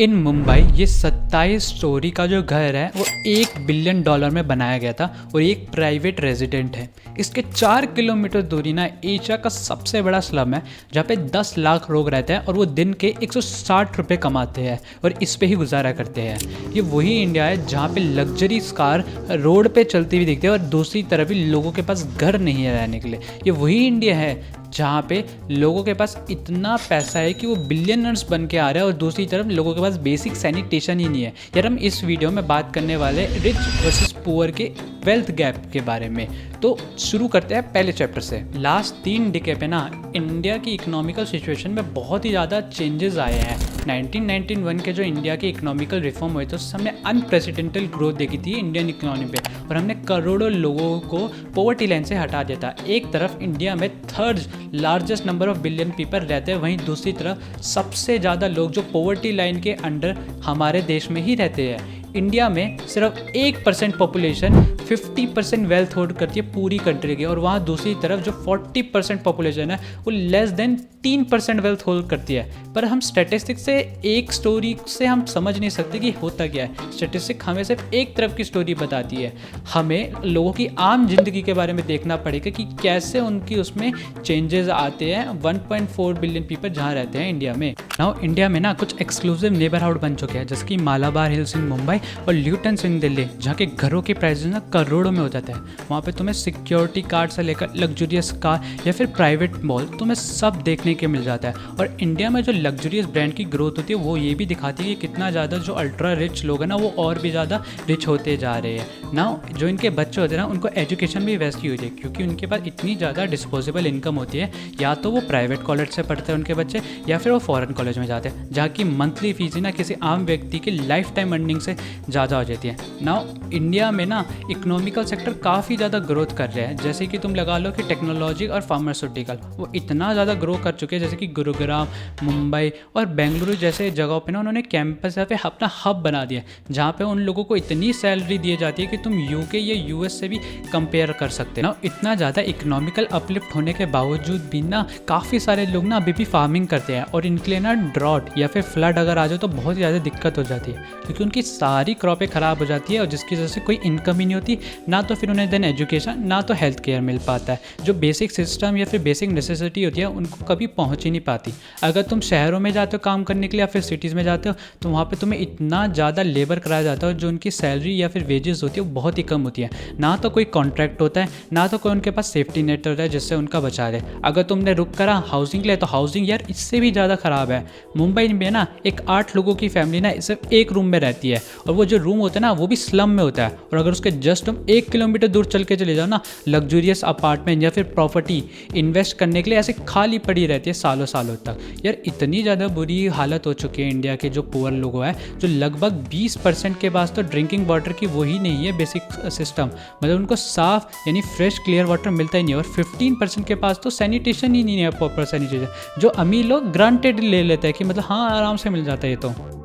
इन मुंबई ये 27 स्टोरी का जो घर है वो $1 बिलियन में बनाया गया था और एक प्राइवेट रेजिडेंट है। इसके 4 किलोमीटर दूरी ना एशिया का सबसे बड़ा स्लम है जहाँ पे 10 लाख लोग रहते हैं और वो दिन के 160 रुपये कमाते हैं और इस पे ही गुजारा करते हैं। ये वही इंडिया है जहाँ पे लग्जरी कार रोड पे चलती हुई दिखती है और दूसरी तरफ भी लोगों के पास घर नहीं है रहने के लिए। ये वही इंडिया है जहाँ पे लोगों के पास इतना पैसा है कि वो बिलियनर्स बन के आ रहे हैं और दूसरी तरफ लोगों के पास बेसिक सैनिटेशन ही नहीं है। यार हम इस वीडियो में बात करने वाले रिच वर्सेस पुअर के वेल्थ गैप के बारे में। तो शुरू करते हैं पहले चैप्टर से। लास्ट 3 डिकेड पे ना इंडिया की इकोनॉमिकल सिचुएशन में बहुत ही ज़्यादा चेंजेस आए हैं। 1991 के जो इंडिया के इकोनॉमिकल रिफॉर्म हुए थे उस हमने अनप्रेसिडेंटल ग्रोथ देखी थी इंडियन इकोनॉमी पे और हमने करोड़ों लोगों को पॉवर्टी लाइन से हटा दिया था। एक तरफ इंडिया में 3rd largest number of billion people रहते हैं, वहीं दूसरी तरफ सबसे ज़्यादा लोग जो पॉवर्टी लाइन के अंडर हमारे देश में ही रहते हैं। इंडिया में सिर्फ 1% पॉपुलेशन 50% वेल्थ होल्ड करती है पूरी कंट्री की और वहाँ दूसरी तरफ जो 40% पॉपुलेशन है वो लेस देन 3% वेल्थ होल्ड करती है। पर हम स्टैटिस्टिक्स से एक स्टोरी से हम समझ नहीं सकते कि होता क्या है। स्टैटिस्टिक हमें सिर्फ एक तरफ की स्टोरी बताती है। हमें लोगों की आम जिंदगी के बारे में देखना पड़ेगा कि कैसे उनकी उसमें चेंजेस आते हैं। 1.4 बिलियन पीपल जहाँ रहते हैं इंडिया में। नाउ इंडिया में ना कुछ एक्सक्लूसिव नेबरहुड बन चुके हैं जैसे कि मालाबार हिल्स इन मुंबई और ल्यूटन इन दिल्ली, जहाँ के घरों के प्राइस ना करोड़ों में हो जाते हैं। वहाँ पे तुम्हें सिक्योरिटी गार्ड से लेकर लग्जरियस कार या फिर प्राइवेट मॉल तुम्हें सब देखने के मिल जाता है। और इंडिया में जो लग्जरियस ब्रांड की ग्रोथ होती है वो ये भी दिखाती है कि कितना ज़्यादा जो अल्ट्रा रिच लोग हैं ना वो और भी ज़्यादा रिच होते जा रहे हैं। ना जो इनके बच्चे होते हैं ना उनको एजुकेशन भी वैसी हो जाए क्योंकि उनके पास इतनी ज़्यादा डिस्पोजेबल इनकम होती है। या तो वो प्राइवेट कॉलेज से पढ़ते हैं उनके बच्चे या फिर वो फॉरेन कॉलेज में जाते हैं जहाँ की मंथली फीस ना किसी आम व्यक्ति की लाइफ टाइम अर्निंग से ज़्यादा हो जाती है। नाउ इंडिया में ना इकोनॉमिकल सेक्टर काफ़ी ज़्यादा ग्रोथ कर रहे हैं जैसे कि तुम लगा लो कि टेक्नोलॉजी और फार्मास्यूटिकल वो इतना ज़्यादा ग्रो कर चुके हैं जैसे कि गुरुग्राम, मुंबई और बेंगलुरु जैसे जगहों पे ना उन्होंने कैंपस या फिर अपना हब बना दिया जहाँ पे उन लोगों को इतनी सैलरी दी जाती है कि तुम यूके या यूएस से भी कंपेयर कर सकते हो। इतना ज़्यादा इकोनॉमिकल अपलिफ्ट होने के बावजूद भी ना काफ़ी सारे लोग ना अभी भी फार्मिंग करते हैं और इनके लिए ना ड्रॉट या फिर फ्लड अगर आ जाए तो बहुत ज़्यादा दिक्कत हो जाती है क्योंकि उनकी सारी क्रॉपें ख़राब हो जाती है और जिसकी वजह से कोई इनकम ही नहीं होती। ना तो फिर उन्हें देन एजुकेशन ना तो हेल्थ केयर मिल पाता है। जो बेसिक सिस्टम या फिर बेसिक नेसेसिटी होती है उनको कभी पहुंच ही नहीं पाती। अगर तुम शहरों में जाते हो काम करने के लिए या फिर सिटीज़ में जाते हो तो वहाँ पे तुम्हें इतना ज़्यादा लेबर कराया जाता है जो उनकी सैलरी या फिर वेजेस होती है वो बहुत ही कम होती है। ना तो कोई कॉन्ट्रैक्ट होता है ना तो कोई उनके पास सेफ्टी नेट होता है जिससे उनका बचा दे। अगर तुमने रुक करा हाउसिंग के लिए तो हाउसिंग यार इससे भी ज़्यादा ख़राब है। मुंबई में ना एक 8 लोगों की फैमिली ना सिर्फ एक रूम में रहती है और वो जो रूम होता है ना वो भी स्लम में होता है और अगर उसके जस्ट तुम 1 किलोमीटर दूर चल के चले जाओ ना लग्जरियस अपार्टमेंट या फिर प्रॉपर्टी इन्वेस्ट करने के लिए ऐसे खाली पड़ी रहती है सालों सालों तक। यार इतनी ज़्यादा बुरी हालत हो चुकी है इंडिया के जो पुअर लोग हैं जो लगभग 20% के पास तो ड्रिंकिंग वाटर की वही नहीं है बेसिक सिस्टम, मतलब उनको साफ यानी फ्रेश क्लियर वाटर मिलता ही नहीं और 15% के पास तो सैनिटेशन ही नहीं है, प्रॉपर सैनिटेशन जो अमीर लोग ग्रांटेड ले लेते हैं कि मतलब हाँ आराम से मिल जाता है ये तो।